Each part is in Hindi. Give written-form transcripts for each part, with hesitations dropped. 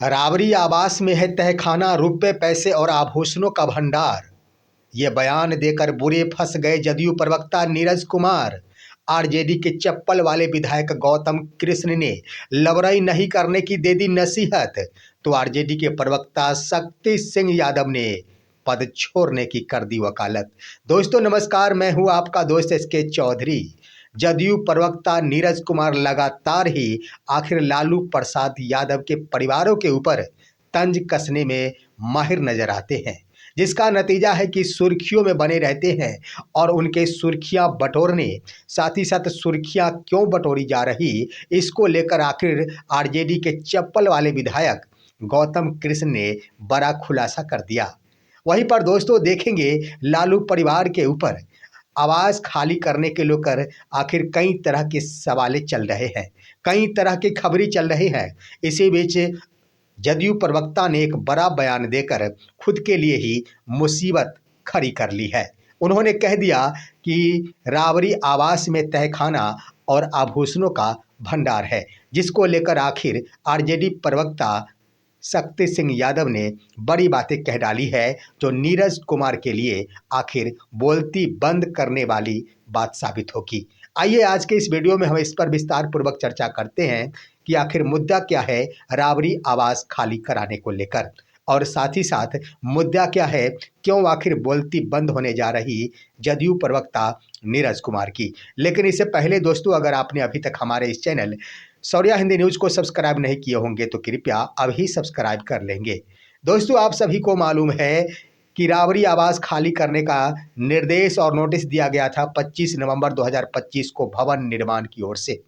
राबरी आवास में है तहखाना, रुपए पैसे और आभूषणों का भंडार। ये बयान देकर बुरे फंस गए जदयू प्रवक्ता नीरज कुमार। आरजेडी के चप्पल वाले विधायक गौतम कृष्ण ने लबरई नहीं करने की दे दी नसीहत, तो आरजेडी के प्रवक्ता शक्ति सिंह यादव ने पद छोड़ने की कर दी वकालत। दोस्तों नमस्कार, मैं हूं आपका दोस्त एसके चौधरी। जदयू प्रवक्ता नीरज कुमार लगातार ही आखिर लालू प्रसाद यादव के परिवारों के ऊपर तंज कसने में माहिर नजर आते हैं, जिसका नतीजा है कि सुर्खियों में बने रहते हैं और उनके सुर्खियां बटोरने, साथ ही साथ सुर्खियां क्यों बटोरी जा रही, इसको लेकर आखिर आरजेडी के चप्पल वाले विधायक गौतम कृष्ण ने बड़ा खुलासा कर दिया। वहीं पर दोस्तों देखेंगे लालू परिवार के ऊपर आवास खाली करने के लेकर आखिर कई तरह के सवाल चल रहे हैं, कई तरह की खबरें चल रही हैं। इसी बीच जदयू प्रवक्ता ने एक बड़ा बयान देकर खुद के लिए ही मुसीबत खड़ी कर ली है। उन्होंने कह दिया कि राबरी आवास में तहखाना और आभूषणों का भंडार है, जिसको लेकर आखिर आरजेडी प्रवक्ता शक्ति सिंह यादव ने बड़ी बातें कह डाली है, जो नीरज कुमार के लिए आखिर बोलती बंद करने वाली बात साबित होगी। आइए आज के इस वीडियो में हम इस पर विस्तार पूर्वक चर्चा करते हैं कि आखिर मुद्दा क्या है राबरी आवास खाली कराने को लेकर, और साथ ही साथ मुद्दा क्या है, क्यों आखिर बोलती बंद होने जा रही जदयू प्रवक्ता नीरज कुमार की। लेकिन इससे पहले दोस्तों, अगर आपने अभी तक हमारे इस चैनल शौर्या हिंदी न्यूज़ को सब्सक्राइब नहीं किए होंगे तो कृपया अभी सब्सक्राइब कर लेंगे। दोस्तों आप सभी को मालूम है कि राबरी आवास खाली करने का निर्देश और नोटिस दिया गया था 25 नवंबर 2025 को भवन निर्माण की ओर से,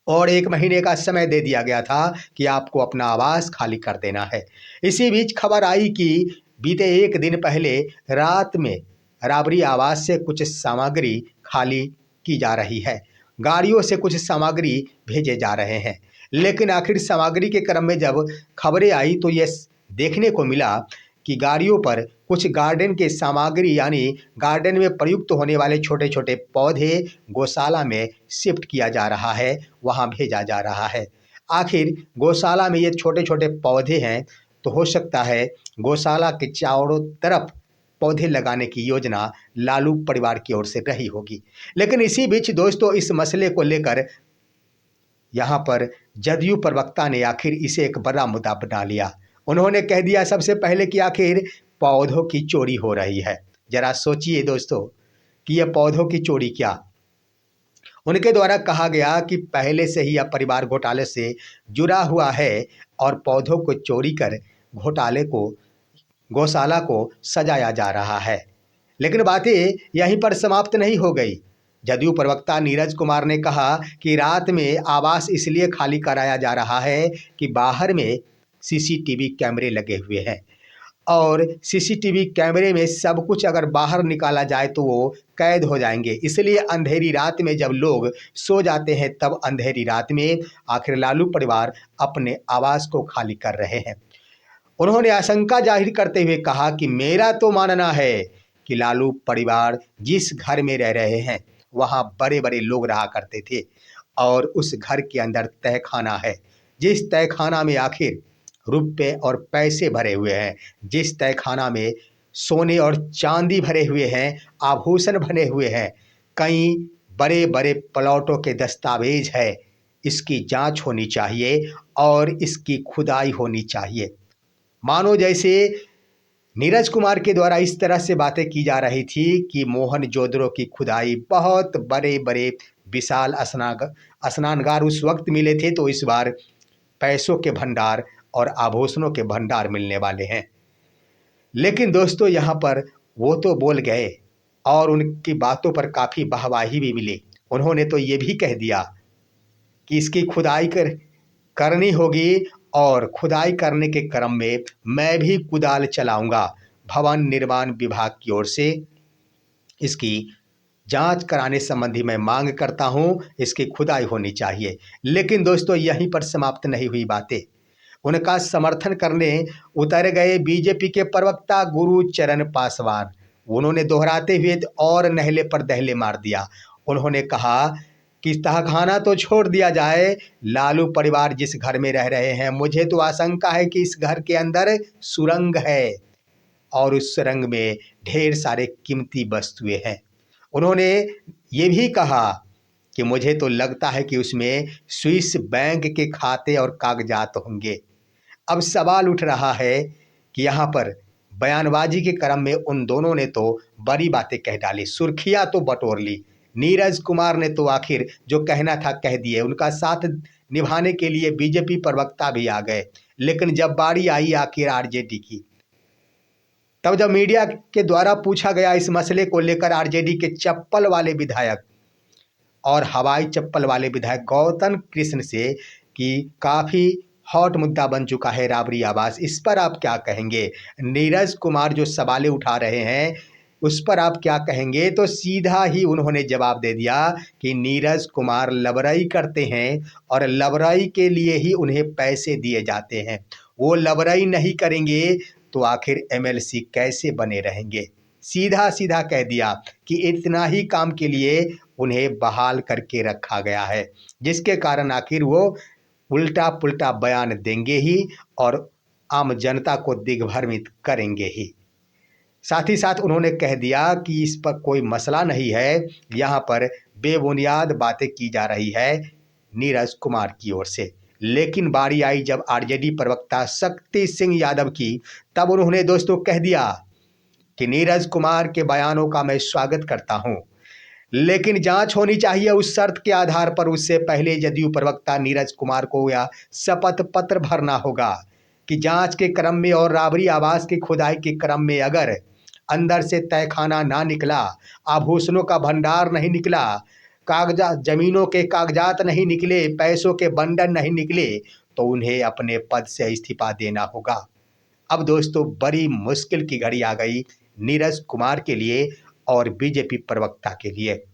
और 1 महीने का समय दे दिया गया था कि आपको अपना आवास खाली कर देना है। इसी बीच खबर आई कि बीते 1 दिन पहले रात में राबरी आवास से कुछ सामग्री खाली की जा रही है, गाड़ियों से कुछ सामग्री भेजे जा रहे हैं। लेकिन आखिर सामग्री के क्रम में जब खबरें आई तो ये देखने को मिला कि गाड़ियों पर कुछ गार्डन के सामग्री, यानी गार्डन में प्रयुक्त होने वाले छोटे छोटे पौधे गौशाला में शिफ्ट किया जा रहा है, वहाँ भेजा जा रहा है। आखिर गौशाला में ये छोटे छोटे पौधे हैं, तो हो सकता है गौशाला के चारों तरफ पौधे लगाने की योजना लालू परिवार की ओर से रही होगी। लेकिन इसी बीच दोस्तों इस मसले को लेकर यहाँ पर जदयू प्रवक्ता ने आखिर इसे एक बड़ा मुद्दा बना लिया। उन्होंने कह दिया सबसे पहले कि आखिर पौधों की चोरी हो रही है। जरा सोचिए दोस्तों कि यह पौधों की चोरी क्या। उनके द्वारा कहा गया कि पहले से ही यह परिवार घोटाले से जुड़ा हुआ है और पौधों को चोरी कर घोटाले को, गौशाला को सजाया जा रहा है। लेकिन बातें यहीं पर समाप्त नहीं हो गई। जदयू प्रवक्ता नीरज कुमार ने कहा कि रात में आवास इसलिए खाली कराया जा रहा है कि बाहर में सीसीटीवी कैमरे लगे हुए हैं, और सीसीटीवी कैमरे में सब कुछ अगर बाहर निकाला जाए तो वो कैद हो जाएंगे। इसलिए अंधेरी रात में जब लोग सो जाते हैं, तब अंधेरी रात में आखिर लालू परिवार अपने आवास को खाली कर रहे हैं। उन्होंने आशंका जाहिर करते हुए कहा कि मेरा तो मानना है कि लालू परिवार जिस घर में रह रहे हैं वहाँ बड़े बड़े लोग रहा करते थे, और उस घर के अंदर तहखाना है, जिस तहखाना में आखिर रुपए और पैसे भरे हुए हैं, जिस तहखाना में सोने और चांदी भरे हुए हैं, आभूषण भरे हुए हैं, कई बड़े बड़े प्लॉटों के दस्तावेज है। इसकी जांच होनी चाहिए और इसकी खुदाई होनी चाहिए। मानो जैसे नीरज कुमार के द्वारा इस तरह से बातें की जा रही थी कि मोहनजोदड़ो की खुदाई, बहुत बड़े बड़े विशाल स्नानगार उस वक्त मिले थे, तो इस बार पैसों के भंडार और आभूषणों के भंडार मिलने वाले हैं। लेकिन दोस्तों यहाँ पर वो तो बोल गए और उनकी बातों पर काफ़ी वाहवाही भी मिली। उन्होंने तो ये भी कह दिया कि इसकी खुदाई करनी होगी, और खुदाई करने के क्रम में मैं भी कुदाल चलाऊंगा। भवन निर्माण विभाग की ओर से इसकी जांच कराने संबंधी मैं मांग करता हूं, इसकी खुदाई होनी चाहिए। लेकिन दोस्तों यहीं पर समाप्त नहीं हुई बातें। उनका समर्थन करने उतर गए बीजेपी के प्रवक्ता गुरुचरण पासवान। उन्होंने दोहराते हुए और नहले पर दहले मार दिया। उन्होंने कहा कि तहखाना तो छोड़ दिया जाए, लालू परिवार जिस घर में रह रहे हैं, मुझे तो आशंका है कि इस घर के अंदर सुरंग है और उस सुरंग में ढेर सारे कीमती वस्तुएं हैं। उन्होंने ये भी कहा कि मुझे तो लगता है कि उसमें स्विस बैंक के खाते और कागजात होंगे। अब सवाल उठ रहा है कि यहाँ पर बयानबाजी के क्रम में उन दोनों ने तो बड़ी बातें कह डाली, सुर्खियां तो बटोर ली। नीरज कुमार ने तो आखिर जो कहना था कह दिए, उनका साथ निभाने के लिए बीजेपी प्रवक्ता भी आ गए। लेकिन जब बारी आई आखिर आरजेडी की, तब जब मीडिया के द्वारा पूछा गया इस मसले को लेकर आरजेडी के चप्पल वाले विधायक और हवाई चप्पल वाले विधायक गौतम कृष्ण से कि काफ़ी हॉट मुद्दा बन चुका है राबड़ी आवास, इस पर आप क्या कहेंगे? नीरज कुमार जो सवालें उठा रहे हैं उस पर आप क्या कहेंगे? तो सीधा ही उन्होंने जवाब दे दिया कि नीरज कुमार लबराई करते हैं और लबराई के लिए ही उन्हें पैसे दिए जाते हैं। वो लबराई नहीं करेंगे तो आखिर एमएलसी कैसे बने रहेंगे? सीधा सीधा कह दिया कि इतना ही काम के लिए उन्हें बहाल करके रखा गया है, जिसके कारण आखिर वो उल्टा पुल्टा बयान देंगे ही और आम जनता को दिग्भ्रमित करेंगे ही। साथ ही साथ उन्होंने कह दिया कि इस पर कोई मसला नहीं है, यहाँ पर बेबुनियाद बातें की जा रही है नीरज कुमार की ओर से। लेकिन बारी आई जब आरजेडी प्रवक्ता शक्ति सिंह यादव की, तब उन्होंने दोस्तों कह दिया कि नीरज कुमार के बयानों का मैं स्वागत करता हूं, लेकिन जांच होनी चाहिए उस शर्त के आधार पर। उससे पहले जदयू प्रवक्ता नीरज कुमार को यह शपथ पत्र भरना होगा कि जांच के क्रम में और राबड़ी आवास की खुदाई के क्रम में अगर अंदर से तहखाना ना निकला, आभूषणों का भंडार नहीं निकला, कागजात जमीनों के कागजात नहीं निकले, पैसों के बंडल नहीं निकले, तो उन्हें अपने पद से इस्तीफा देना होगा। अब दोस्तों बड़ी मुश्किल की घड़ी आ गई नीरज कुमार के लिए और बीजेपी प्रवक्ता के लिए।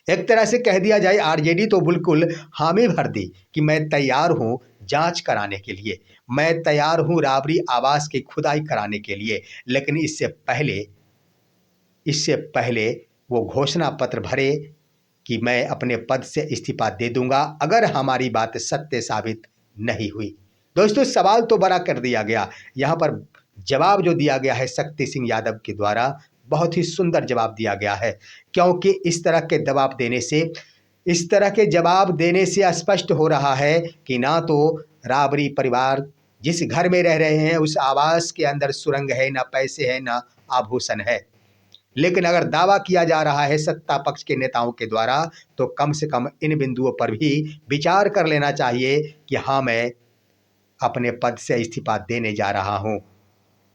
एक तरह से कह दिया जाए आरजेडी तो बिल्कुल हामी भर दी कि मैं तैयार हूं जांच कराने के लिए, मैं तैयार हूं राबड़ी आवास की खुदाई कराने के लिए। लेकिन इससे पहले वो घोषणा पत्र भरे कि मैं अपने पद से इस्तीफा दे दूंगा अगर हमारी बात सत्य साबित नहीं हुई। दोस्तों सवाल तो बड़ा कर दिया गया। यहाँ पर जवाब जो दिया गया है शक्ति सिंह यादव के द्वारा, बहुत ही सुंदर जवाब दिया गया है, क्योंकि इस तरह के जवाब देने से स्पष्ट हो रहा है कि ना तो राबड़ी परिवार जिस घर में रह रहे हैं उस आवास के अंदर सुरंग है, ना पैसे है, ना आभूषण है। लेकिन अगर दावा किया जा रहा है सत्ता पक्ष के नेताओं के द्वारा, तो कम से कम इन बिंदुओं पर भी विचार कर लेना चाहिए कि हाँ, मैं अपने पद से इस्तीफा देने जा रहा हूं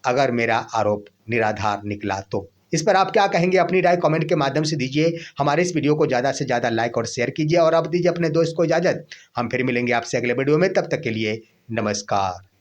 अगर मेरा आरोप निराधार निकला तो। इस पर आप क्या कहेंगे? अपनी राय कमेंट के माध्यम से दीजिए। हमारे इस वीडियो को ज़्यादा से ज़्यादा लाइक और शेयर कीजिए और अब दीजिए अपने दोस्त को इजाज़त। हम फिर मिलेंगे आपसे अगले वीडियो में, तब तक के लिए नमस्कार।